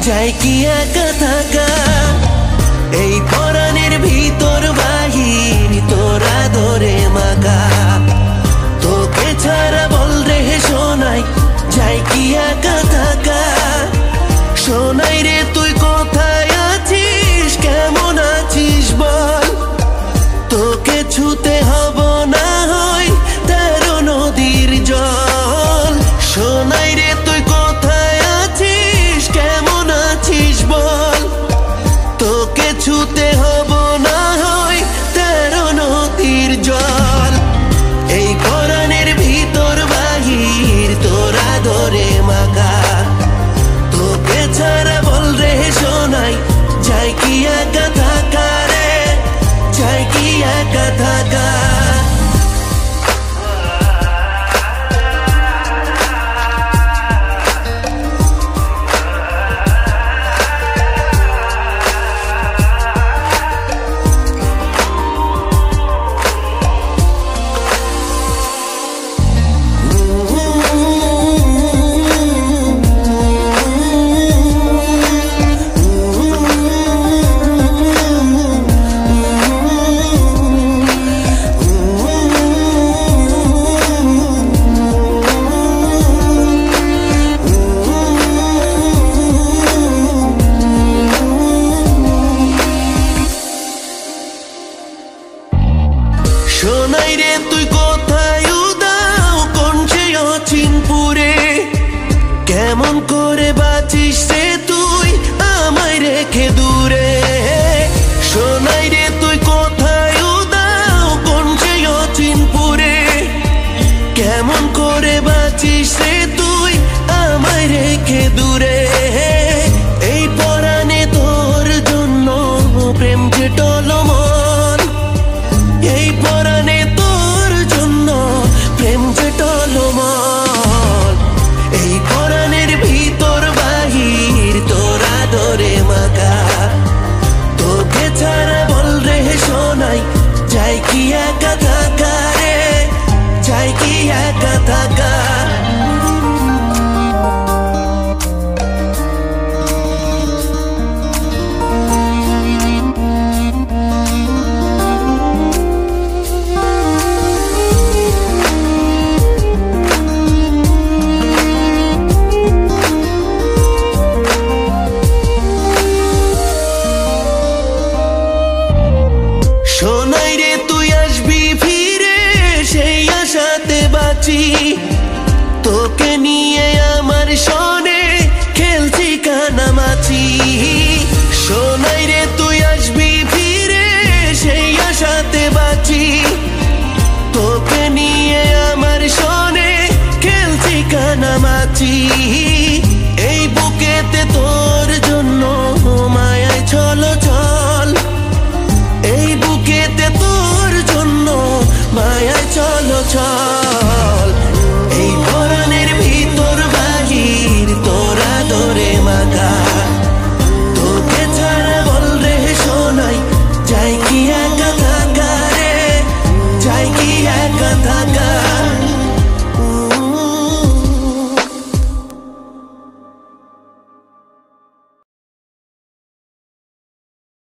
চাই কি একা থাকা। এই পরাণের ভিতর বাহির তোরা ধরে মাকা, তোকে ছাড়া বল রে শোনাই চাই কি একা থাকা। শোনাই রে তুই কোথায় আছিস, কেমন আছিস বল, তোকে ছুতে হব না হয় 13 নদীর জল। শোনাই রে তুই কোথায় আছিস, কেমন আছিস বল, তোকে ছুতে হব না হয় 13 নদীর জল। এই পরাণের ভিতর বাহির তোরা ধরে মাকা, তোকে ছাড়া বল রে শোনাই চাই কি একা থাকা রে, চাই কি একা থাকা।